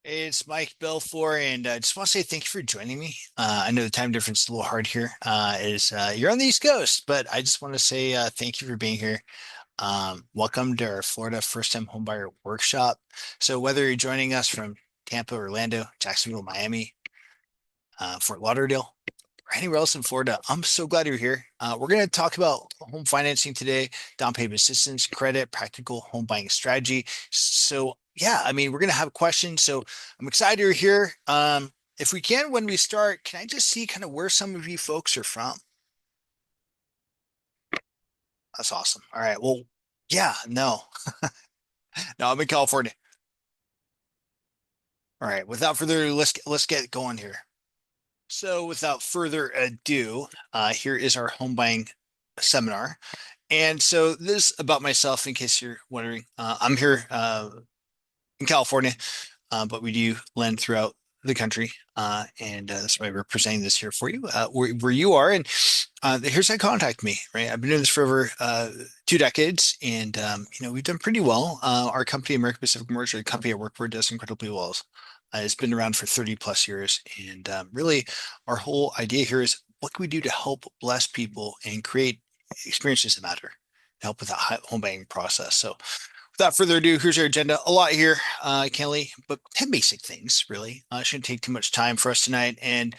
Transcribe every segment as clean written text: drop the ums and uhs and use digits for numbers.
Hey, it's Mike Belfor, and I just want to say thank you for joining me. I know the time difference is a little hard here. You're on the East Coast, but I just want to say thank you for being here. Welcome to our Florida First-Time Homebuyer Workshop. So whether you're joining us from Tampa, Orlando, Jacksonville, Miami, Fort Lauderdale, or anywhere else in Florida, I'm so glad you're here. We're going to talk about home financing today, down payment assistance, credit, practical home buying strategy. So, yeah, I mean, we're going to have questions. So, I'm excited you're here. If we can, when we start, can I just see kind of where some of you folks are from? That's awesome. All right. Well, yeah, no, I'm in California. All right. Without further ado, let's get going here. So, without further ado, here is our home buying seminar. And so this about myself, in case you're wondering, I'm here in California, but we do lend throughout the country, and that's why we're presenting this here for you, where you are. And here's how to contact me. Right, I've been doing this for over 2 decades, and we've done pretty well. Our company, American Pacific Mortgage, the company I work for, does incredibly well. It's been around for 30 plus years, and really, our whole idea here is what can we do to help bless people and create experiences that matter, help with the home buying process. So without further ado, here's our agenda. A lot here, Kelly, but 10 basic things, really. Shouldn't take too much time for us tonight. And,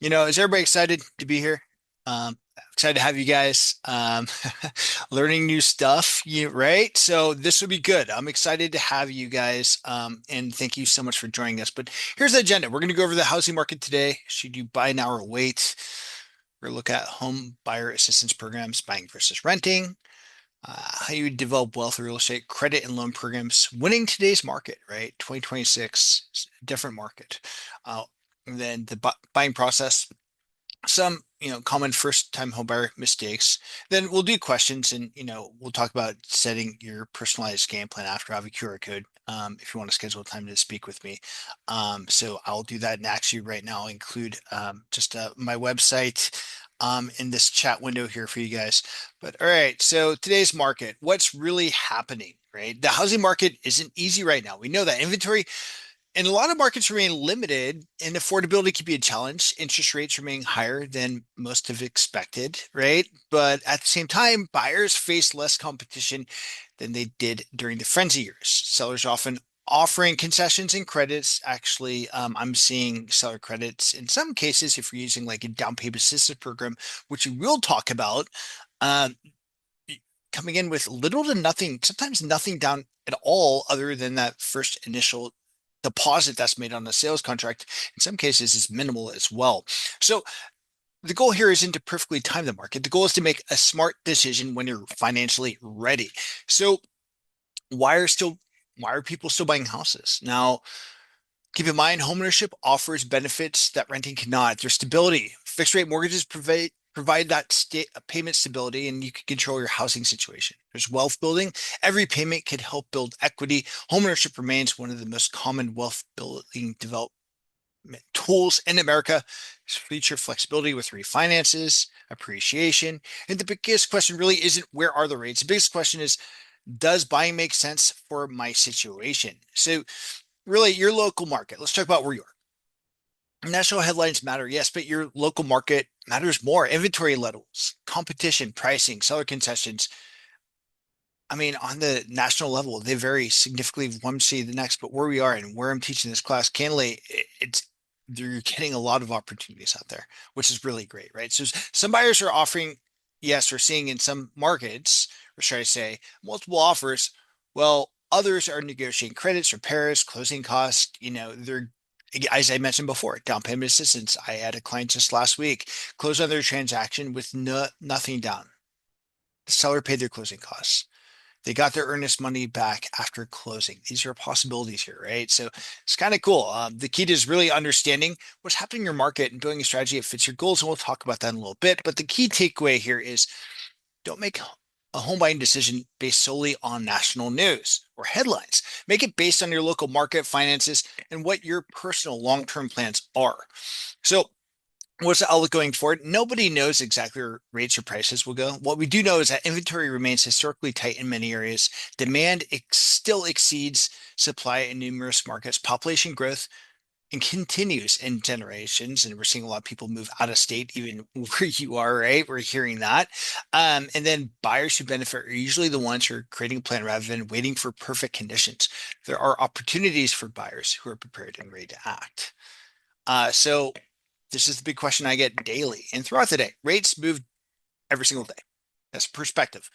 is everybody excited to be here? Excited to have you guys learning new stuff, right? So this will be good. I'm excited to have you guys, and thank you so much for joining us. But here's the agenda. We're going to go over the housing market today. Should you buy now or wait? We're going to look at home buyer assistance programs, buying versus renting, how you develop wealth, real estate, credit and loan programs, winning today's market, right? 2026, different market. And then the buying process, some, common first-time homebuyer mistakes. Then we'll do questions and, we'll talk about setting your personalized game plan after I have a QR code. If you want to schedule time to speak with me. So I'll do that. And actually right now I'll include just my website in this chat window here for you guys. But all right, so today's market, what's really happening, right? The housing market isn't easy right now. We know that inventory and a lot of markets remain limited and affordability can be a challenge. Interest rates remain higher than most have expected, right? But at the same time, buyers face less competition than they did during the frenzy years. Sellers often offering concessions and credits. Actually, I'm seeing seller credits in some cases if you're using like a down payment assistance program, which we will talk about, um, coming in with little to nothing, sometimes nothing down at all other than that first initial deposit that's made on the sales contract. In some cases, is minimal as well. So the goal here isn't to perfectly time the market. The goal is to make a smart decision when you're financially ready. So why are still why are people still buying houses? Now, keep in mind, homeownership offers benefits that renting cannot. There's stability. Fixed rate mortgages provide that payment stability, and you can control your housing situation. There's wealth building. Every payment can help build equity. Homeownership remains one of the most common wealth building development tools in America. Feature flexibility with refinances, appreciation, and the biggest question really isn't where are the rates. The biggest question is, does buying make sense for my situation? So really your local market. Let's talk about where you are. National headlines matter, yes, but your local market matters more. Inventory levels, competition, pricing, seller concessions. I mean, on the national level, they vary significantly from one city to the next. But where we are and where I'm teaching this class, candidly, it's you're getting a lot of opportunities out there, which is really great, right? So some buyers are offering, yes, we're seeing in some markets, or should I say, multiple offers. Well, others are negotiating credits, repairs, closing costs. They're as I mentioned before, down payment assistance. I had a client just last week close on their transaction with nothing down. The seller paid their closing costs. They got their earnest money back after closing. These are possibilities here, right? So it's kind of cool. The key to is really understanding what's happening in your market and building a strategy that fits your goals. And we'll talk about that in a little bit. But the key takeaway here is don't make a home buying decision based solely on national news or headlines. Make it based on your local market, finances, and what your personal long-term plans are. So What's the outlook going forward? Nobody knows exactly where rates or prices will go. What we do know is that inventory remains historically tight in many areas. Demand still exceeds supply in numerous markets. Population growth and continues in generations, and we're seeing a lot of people move out of state, even where you are, right? We're hearing that. And then buyers who benefit are usually the ones who are creating a plan rather than waiting for perfect conditions. There are opportunities for buyers who are prepared and ready to act. So this is the big question I get daily and throughout the day. Rates move every single day. That's perspective.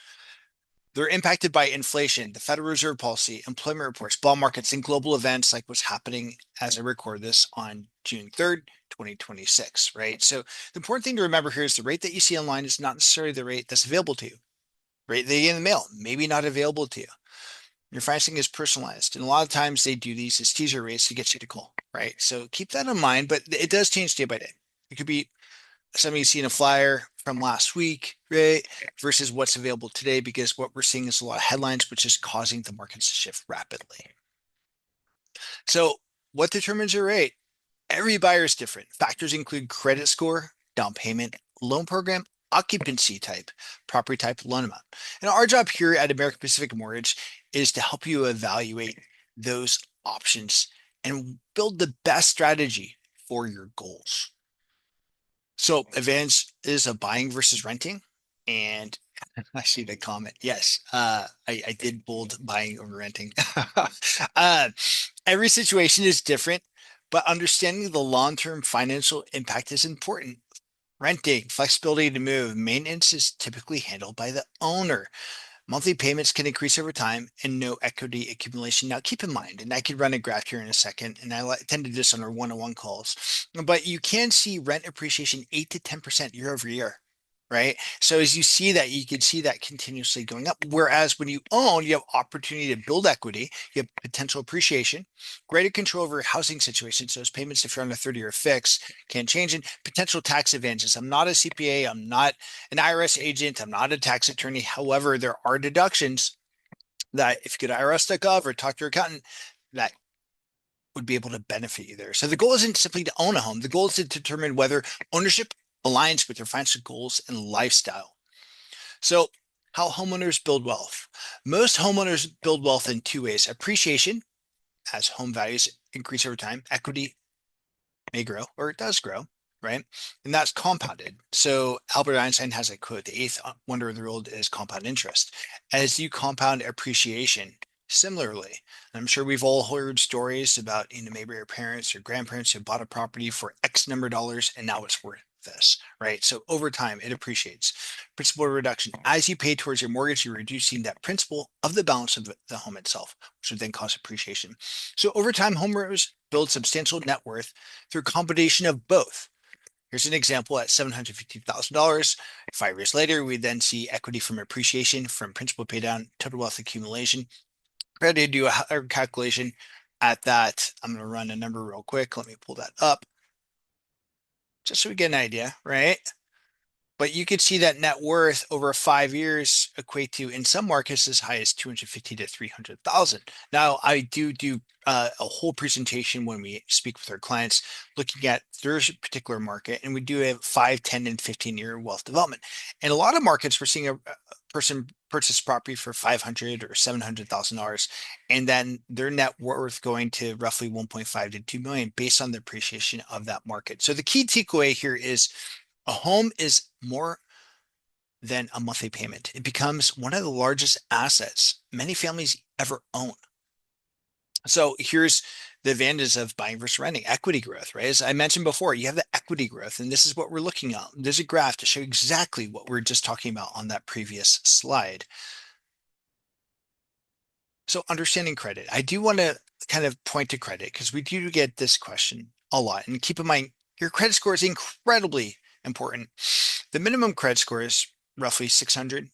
They're impacted by inflation, the Federal Reserve policy, employment reports, bond markets, and global events like what's happening as I record this on June 3rd, 2026, right? So the important thing to remember here is the rate that you see online is not necessarily the rate that's available to you. Rate that you get in the mail, maybe not available to you. Your financing is personalized. And a lot of times they do these as teaser rates to get you to call, right? So keep that in mind, but it does change day by day. It could be something you see in a flyer from last week, right? Versus what's available today, because what we're seeing is a lot of headlines, which is causing the markets to shift rapidly. So, what determines your rate? Every buyer is different. Factors include credit score, down payment, loan program, occupancy type, property type, loan amount. And our job here at American Pacific Mortgage is to help you evaluate those options and build the best strategy for your goals. So advantage is a buying versus renting. And I see the comment. Yes, I did bold buying over renting. uh, every situation is different, but understanding the long-term financial impact is important. Renting, flexibility to move, maintenance is typically handled by the owner. Monthly payments can increase over time and no equity accumulation. Now, keep in mind, and I could run a graph here in a second, and tend to do this on our one-on-one calls, but you can see rent appreciation 8 to 10% year over year, right? So as you see that, you can see that continuously going up. Whereas when you own, you have opportunity to build equity, you have potential appreciation, greater control over your housing situation. So those payments, if you're on a 30-year fix, can change, and potential tax advantages. I'm not a CPA, I'm not an IRS agent. I'm not a tax attorney. However, there are deductions that if you go to IRS.gov or talk to your accountant, that would be able to benefit you there. So the goal isn't simply to own a home. The goal is to determine whether ownership aligns with your financial goals and lifestyle. So how homeowners build wealth. Most homeowners build wealth in two ways: appreciation, as home values increase over time, equity may grow, or it does grow, right? And that's compounded. So Albert Einstein has a quote: the eighth wonder of the world is compound interest. As you compound appreciation, similarly, I'm sure we've all heard stories about, maybe your parents or grandparents who bought a property for X number of dollars and now it's worth this, right? So over time, it appreciates. Principal reduction. As you pay towards your mortgage, you're reducing that principal of the balance of the home itself, which would then cause appreciation. So over time, homeowners build substantial net worth through a combination of both. Here's an example at $750,000. 5 years later, we then see equity from appreciation, from principal pay down, total wealth accumulation. Ready to do a calculation at that. I'm going to run a number real quick. Let me pull that up just so we get an idea, right? But you could see that net worth over 5 years equate to, in some markets, as high as 250 to 300,000. Now, I do a whole presentation when we speak with our clients, looking at their particular market, and we do have 5, 10, and 15-year wealth development. In a lot of markets, we're seeing a person purchase property for $500 or $700,000, and then their net worth going to roughly 1.5 to 2 million based on the appreciation of that market. So the key takeaway here is a home is more than a monthly payment. It becomes one of the largest assets many families ever own. So here's the advantages of buying versus renting: equity growth, right? As I mentioned before, you have the equity growth, and this is what we're looking at. There's a graph to show exactly what we are just talking about on that previous slide. So understanding credit. I do want to kind of point to credit because we do get this question a lot. And keep in mind, your credit score is incredibly important. The minimum credit score is roughly 600,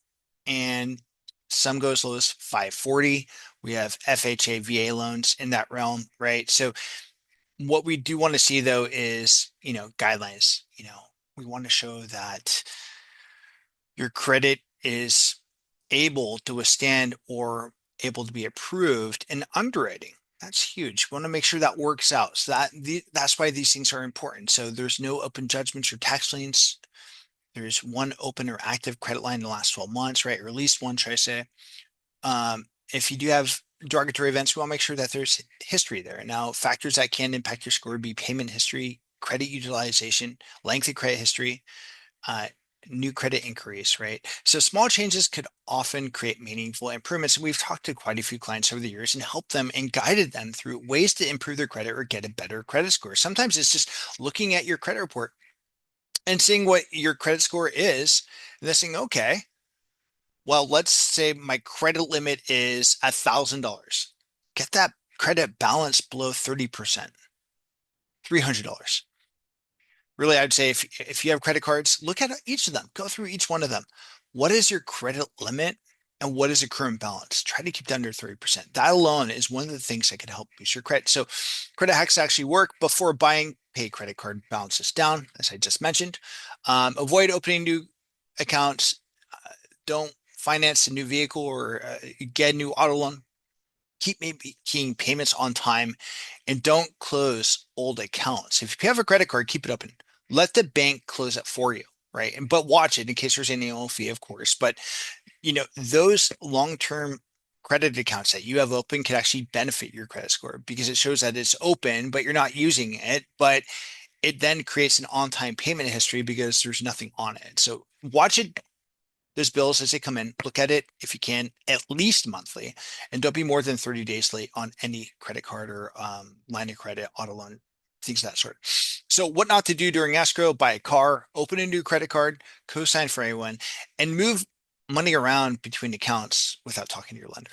and some go as low as 540. We have FHA, VA loans in that realm, right? So what we do want to see though is, guidelines. We want to show that your credit is able to withstand or able to be approved in underwriting. That's huge. We want to make sure that works out. So that's why these things are important. So there's no open judgments or tax liens. There's one open or active credit line in the last 12 months, right? Or at least one, should I say. If you do have derogatory events, we want to make sure that there's history there. Now, factors that can impact your score would be payment history, credit utilization, length of credit history, uh, new credit inquiries, right? So small changes could often create meaningful improvements. And we've talked to quite a few clients over the years and helped them and guided them through ways to improve their credit or get a better credit score. Sometimes it's just looking at your credit report and seeing what your credit score is, and then saying, okay, well, let's say my credit limit is $1,000. Get that credit balance below 30%, $300. Really, I'd say if you have credit cards, look at each of them, go through each one of them. What is your credit limit and what is the current balance? Try to keep it under 30%. That alone is one of the things that can help boost your credit. So credit hacks actually work. Before buying, pay credit card balances down, as I just mentioned. Avoid opening new accounts. Don't finance a new vehicle or get a new auto loan. Keep making payments on time and don't close old accounts. If you have a credit card, keep it open. Let the bank close it for you, right? And but watch it in case there's any annual fee, of course. But those long-term credit accounts that you have open can actually benefit your credit score because it shows that it's open, but you're not using it. But it then creates an on-time payment history because there's nothing on it. So watch it, those bills as they come in, look at it if you can, at least monthly, and don't be more than 30 days late on any credit card or line of credit, auto loan, things of that sort. So, what not to do during escrow: buy a car, open a new credit card, co-sign for anyone, and move money around between accounts without talking to your lender.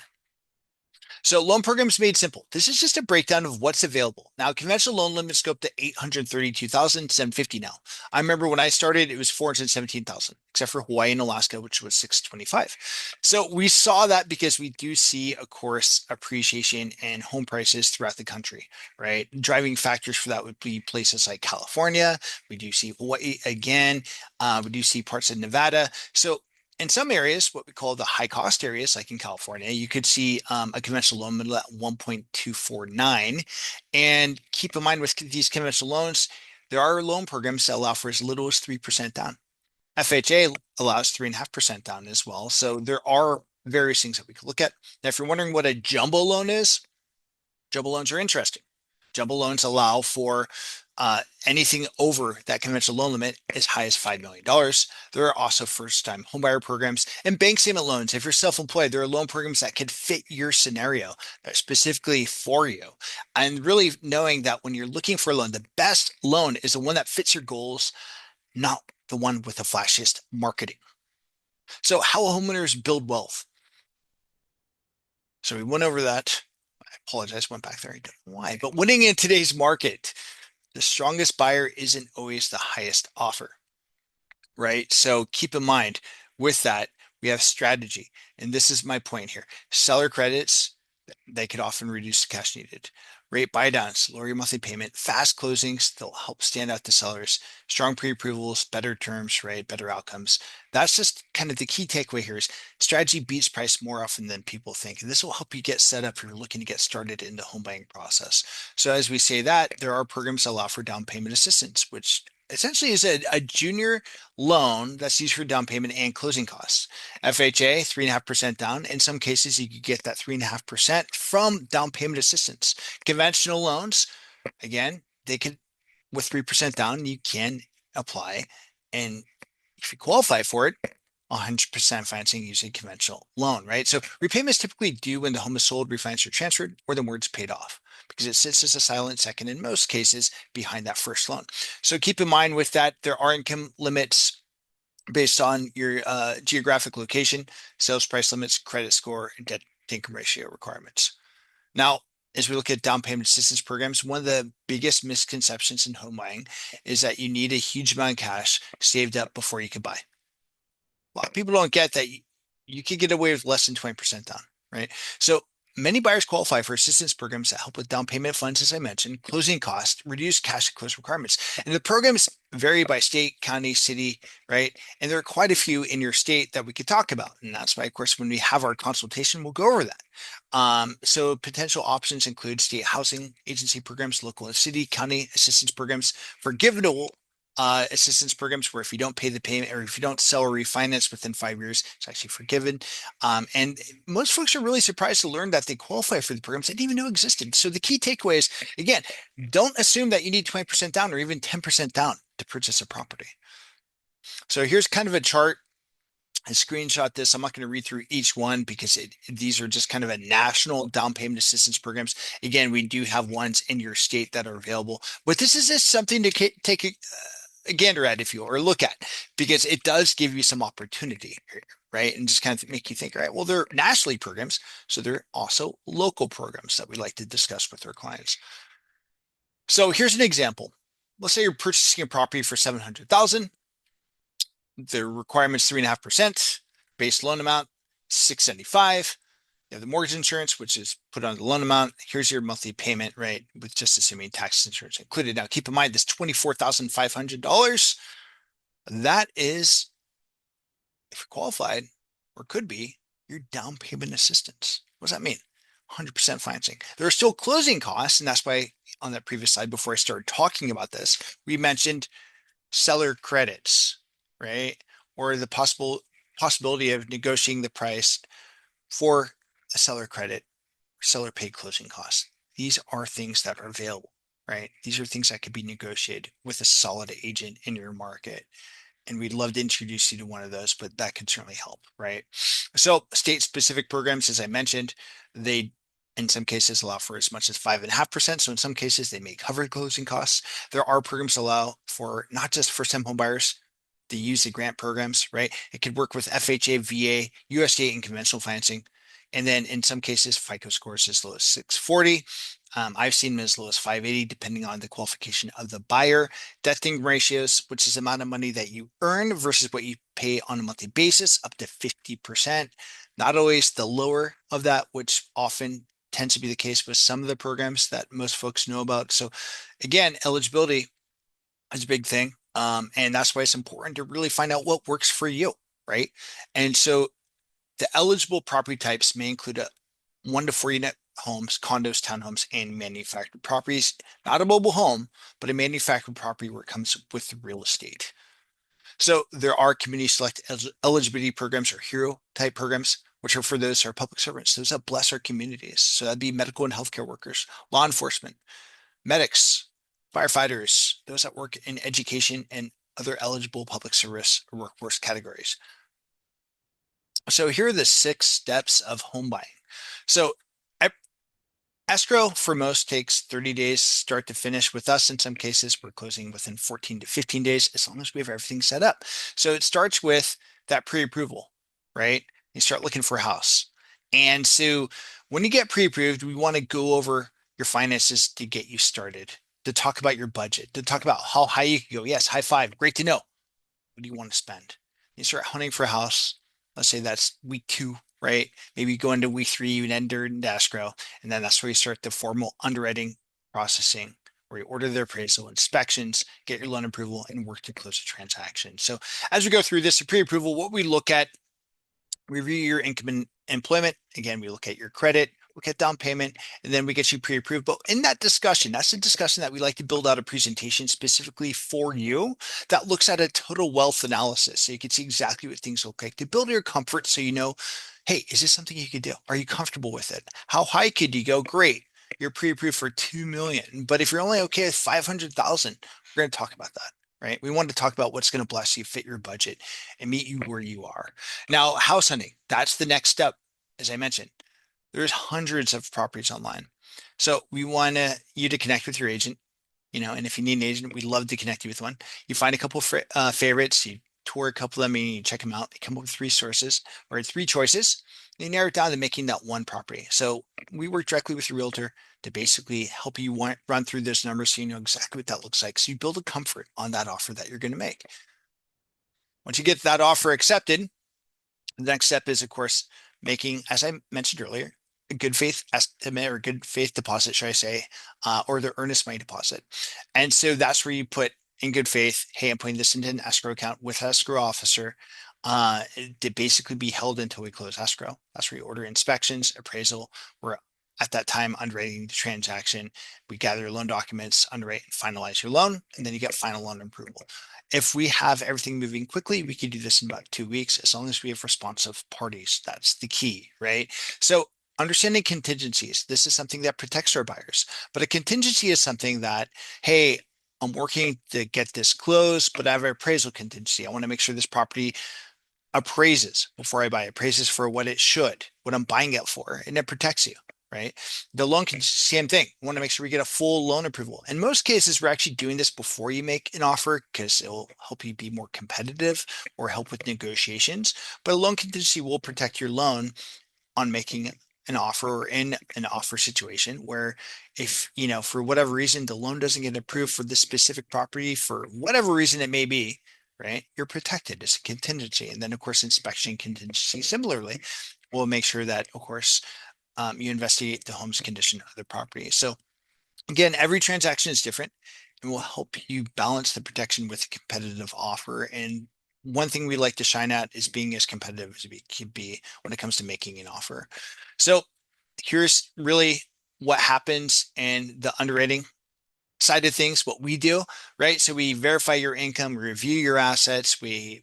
So loan programs made simple. This is just a breakdown of what's available. Now, conventional loan limits go up to 832,750 now. I remember when I started, it was 417,000, except for Hawaii and Alaska, which was 625. So we saw that because we do see, of course, appreciation in home prices throughout the country, right? Driving factors for that would be places like California. We do see Hawaii again. We do see parts of Nevada. So in some areas, what we call the high cost areas, like in California, you could see a conventional loan at 1.249. And keep in mind with these conventional loans, there are loan programs that allow for as little as 3% down. FHA allows 3.5% down as well. So there are various things that we could look at. Now, if you're wondering what a jumbo loan is, jumbo loans are interesting. Jumbo loans allow for anything over that conventional loan limit as high as $5 million. There are also first-time homebuyer programs and bank statement loans. If you're self-employed, there are loan programs that can fit your scenario that are specifically for you. And really knowing that when you're looking for a loan, the best loan is the one that fits your goals, not the one with the flashiest marketing. So how homeowners build wealth. So we went over that. I apologize, went back there. I don't know why, but winning in today's market, the strongest buyer isn't always the highest offer, right? So keep in mind with that, we have strategy. And this is my point here. Seller credits, they could often reduce the cash needed. Rate buydowns, lower your monthly payment, fast closings, they'll help stand out to sellers, strong pre-approvals, better terms, right? Better outcomes. That's just kind of the key takeaway here is strategy beats price more often than people think. And this will help you get set up if you're looking to get started in the home buying process. So as we say that, there are programs that allow for down payment assistance, which essentially is a junior loan that's used for down payment and closing costs. FHA, 3.5% down. In some cases, you could get that 3.5% from down payment assistance. Conventional loans, again, they could, with 3% down, you can apply. And if you qualify for it, 100% financing using conventional loan, right? So repayments typically due when the home is sold, refinanced, or transferred, or the mortgage paid off because it sits as a silent second in most cases behind that first loan. So keep in mind with that, there are income limits based on your geographic location, sales price limits, credit score, and debt to income ratio requirements. Now, as we look at down payment assistance programs, one of the biggest misconceptions in home buying is that you need a huge amount of cash saved up before you can buy. A lot of people don't get that you could get away with less than 20% down, right? So many buyers qualify for assistance programs that help with down payment funds, as I mentioned, closing costs, reduce cash to close requirements. And the programs vary by state, county, city, right? And there are quite a few in your state that we could talk about. And that's why, of course, when we have our consultation, we'll go over that. So potential options include state housing agency programs, local and city, county assistance programs, forgivable assistance programs where if you don't pay the payment or if you don't sell or refinance within 5 years, it's actually forgiven. And most folks are really surprised to learn that they qualify for the programs they didn't even know existed. So the key takeaway is, again, don't assume that you need 20% down or even 10% down to purchase a property. So here's kind of a chart. I screenshot this. I'm not going to read through each one because these are just kind of a national down payment assistance programs. Again, we do have ones in your state that are available, but this is just something to take a gander at, if you will, or look at, because it does give you some opportunity here, right? And just kind of make you think, all right, well, they're nationally programs, so they're also local programs that we like to discuss with our clients. So here's an example. Let's say you're purchasing a property for 700,000. The requirement's 3.5%, base loan amount 675. You have the mortgage insurance, which is put on the loan amount. Here's your monthly payment, right? With just assuming tax insurance included. Now, keep in mind this $24,500. That is, if you're qualified, or could be, your down payment assistance. What does that mean? 100% financing. There are still closing costs, and that's why on that previous slide, before I started talking about this, we mentioned seller credits, right? Or the possibility of negotiating the price for a seller credit, seller paid closing costs. These are things that are available, right? These are things that could be negotiated with a solid agent in your market. And we'd love to introduce you to one of those, but that could certainly help, right? So state specific programs, as I mentioned, they in some cases allow for as much as 5.5%. So in some cases, they may cover closing costs. There are programs that allow for not just first-time home buyers to use the grant programs, right? It could work with FHA, VA, USDA, and conventional financing. And then in some cases, FICO scores as low as 640. I've seen them as low as 580, depending on the qualification of the buyer. Debt income ratios, which is the amount of money that you earn versus what you pay on a monthly basis, up to 50%. Not always the lower of that, which often tends to be the case with some of the programs that most folks know about. So again, eligibility is a big thing. And that's why it's important to really find out what works for you, right? And so the eligible property types may include a 1 to 4 unit homes, condos, townhomes, and manufactured properties. Not a mobile home, but a manufactured property where it comes with real estate. So there are community select eligibility programs or hero type programs, which are for those who are public servants, those that bless our communities. So that'd be medical and healthcare workers, law enforcement, medics, firefighters, those that work in education and other eligible public service or workforce categories. So here are the 6 steps of home buying. So escrow for most takes 30 days start to finish. With us, in some cases, we're closing within 14 to 15 days as long as we have everything set up. So it starts with that pre-approval, right? You start looking for a house. And so when you get pre-approved, we want to go over your finances to get you started, to talk about your budget, to talk about how high you can go. Yes, high five. Great to know. What do you want to spend? You start hunting for a house. Let's say that's week 2, right? Maybe you go into week 3, you enter into escrow, and then that's where you start the formal underwriting processing, where you order the appraisal, inspections, get your loan approval, and work to close the transaction. So as we go through this, the pre-approval, what we look at, review your income and employment. Again, we look at your credit, look at down payment, and then we get you pre-approved. But in that discussion, that's the discussion that we like to build out a presentation specifically for you that looks at a total wealth analysis. So you can see exactly what things look like to build your comfort so you know, hey, is this something you could do? Are you comfortable with it? How high could you go? Great. You're pre-approved for 2 million. But if you're only okay with 500,000, we're going to talk about that. Right? We want to talk about what's going to bless you, fit your budget, and meet you where you are. Now, house hunting, that's the next step. As I mentioned, there's hundreds of properties online. So we want you to connect with your agent, and if you need an agent, we'd love to connect you with one. You find a couple of favorites, you tour a couple of them, and you check them out. You come up with 3 sources or 3 choices. And you narrow it down to making that one property. So we work directly with your realtor to basically help you run through those numbers so you know exactly what that looks like. So you build a comfort on that offer that you're going to make. Once you get that offer accepted, the next step is, of course, making, as I mentioned earlier, a good faith estimate or good faith deposit, should I say, or their earnest money deposit. And so that's where you put in good faith, hey, I'm putting this into an escrow account with an escrow officer to basically be held until we close escrow. That's where you order inspections, appraisal. We're at that time underwriting the transaction. We gather your loan documents, underwrite and finalize your loan, and then you get final loan approval. If we have everything moving quickly, we could do this in about 2 weeks, as long as we have responsive parties. That's the key, right? So understanding contingencies, this is something that protects our buyers. But a contingency is something that, hey, I'm working to get this closed, but I have an appraisal contingency. I want to make sure this property appraises before I buy it, appraises for what it should, what I'm buying it for, and it protects you, right? The loan can same thing. We want to make sure we get a full loan approval. In most cases, we're actually doing this before you make an offer because it will help you be more competitive or help with negotiations. But a loan contingency will protect your loan on making an offer or in an offer situation where if, for whatever reason, the loan doesn't get approved for this specific property for whatever reason it may be, right? You're protected as a contingency. And then, of course, inspection contingency similarly will make sure that, of course, you investigate the home's condition of the property. So again, every transaction is different and will help you balance the protection with a competitive offer. And one thing we like to shine at is being as competitive as we can be when it comes to making an offer. So here's really what happens in the underwriting side of things, what we do, right? So we verify your income, review your assets, we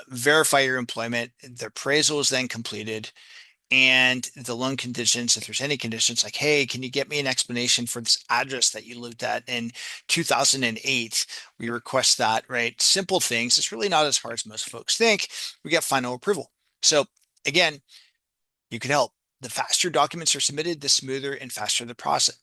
verify your employment. The appraisal is then completed and the loan conditions, if there's any conditions like, hey, can you get me an explanation for this address that you lived at in 2008? We request that, right? Simple things. It's really not as hard as most folks think. We get final approval. So again, you can help. The faster documents are submitted, the smoother and faster the process.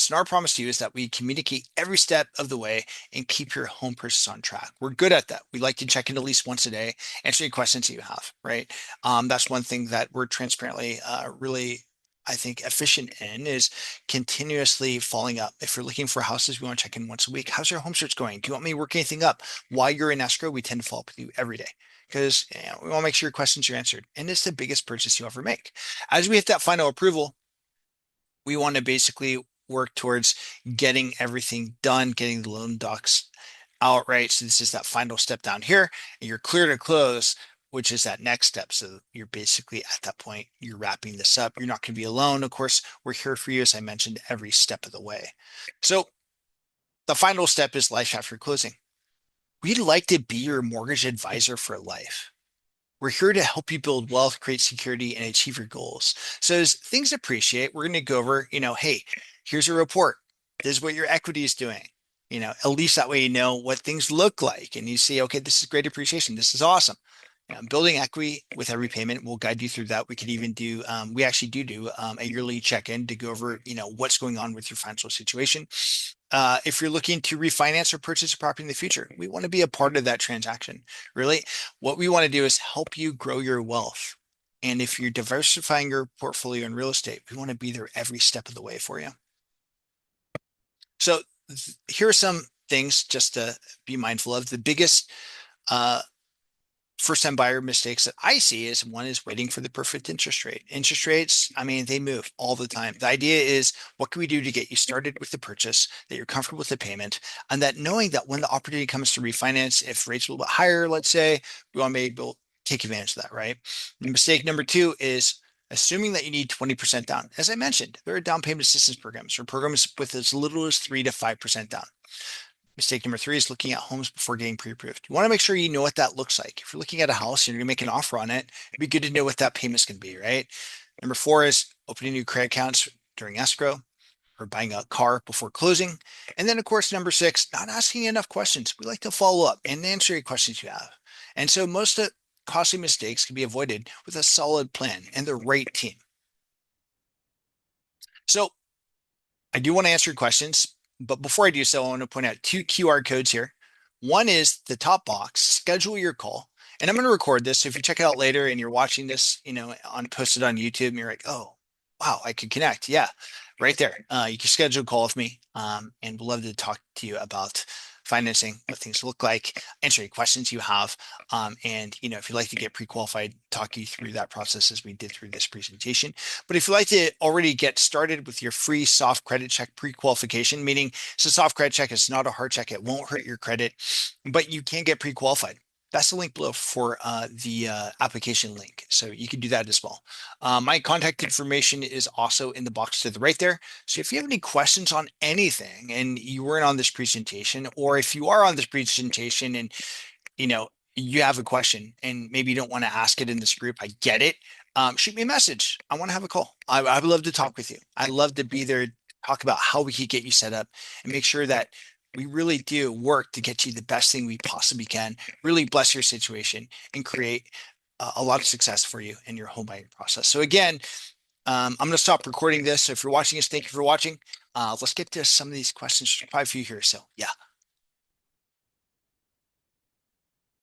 And our promise to you is that we communicate every step of the way and keep your home purchase on track. We're good at that. We like to check in at least once a day, answer any questions that you have, right? That's one thing that we're transparently really, I think, efficient in is continuously following up. If you're looking for houses, we want to check in once a week. How's your home search going? Do you want me to work anything up? While you're in escrow, we tend to follow up with you every day because we want to make sure your questions are answered. And it's the biggest purchase you ever make. As we hit that final approval, we want to basically work towards getting everything done, getting the loan docs out right. So this is that final step down here, and you're clear to close, which is that next step. So you're basically at that point, you're wrapping this up. You're not going to be alone. Of course, we're here for you, as I mentioned, every step of the way. So the final step is life after closing. We'd like to be your mortgage advisor for life. We're here to help you build wealth, create security, and achieve your goals. So as things appreciate, we're going to go over, hey, here's a report. This is what your equity is doing. At least that way you know what things look like. And you see, okay, this is great appreciation. This is awesome. Building equity with every payment, we'll guide you through that. We could even do, we actually do a yearly check-in to go over, what's going on with your financial situation. If you're looking to refinance or purchase a property in the future, we want to be a part of that transaction. Really, what we want to do is help you grow your wealth. And if you're diversifying your portfolio in real estate, we want to be there every step of the way for you. So here are some things just to be mindful of. The biggest first time buyer mistakes that I see is one is waiting for the perfect interest rate. Interest rates, I mean, they move all the time. The idea is what can we do to get you started with the purchase, that you're comfortable with the payment, and that knowing that when the opportunity comes to refinance, if rates are a little bit higher, let's say, we want to be able to take advantage of that, right? Mistake number two is assuming that you need 20% down. As I mentioned, there are down payment assistance programs or programs with as little as 3 to 5% down. Mistake number three is looking at homes before getting pre-approved. You want to make sure you know what that looks like. If you're looking at a house and you're going to make an offer on it, it'd be good to know what that payment's going to be, right? Number four is opening new credit accounts during escrow or buying a car before closing. And then, of course, number six, not asking enough questions. We like to follow up and answer any questions you have. And so most of the costly mistakes can be avoided with a solid plan and the right team. So I do want to answer your questions, but before I do so, I want to point out two QR codes here. One is the top box, schedule your call. And I'm going to record this. So if you check it out later and you're watching this, posted on YouTube and you're like, oh, wow, I could connect. Yeah, right there. You can schedule a call with me and we'd love to talk to you about financing, what things look like, answer any questions you have. And if you'd like to get pre-qualified, talk you through that process as we did through this presentation. But if you'd like to already get started with your free soft credit check pre-qualification, meaning it's a soft credit check, it's not a hard check, it won't hurt your credit, but you can get pre-qualified. That's the link below for the application link. So you can do that as well. My contact information is also in the box to the right there. So if you have any questions on anything and you weren't on this presentation, or if you are on this presentation and you have a question and maybe you don't want to ask it in this group, I get it. Shoot me a message. I want to have a call. I would love to talk with you. I'd love to be there, talk about how we could get you set up and make sure that we really do work to get you the best thing we possibly can, really bless your situation and create a lot of success for you in your home buying process. So again, I'm going to stop recording this. So if you're watching this, thank you for watching. Let's get to some of these questions. There's probably a few here. So yeah.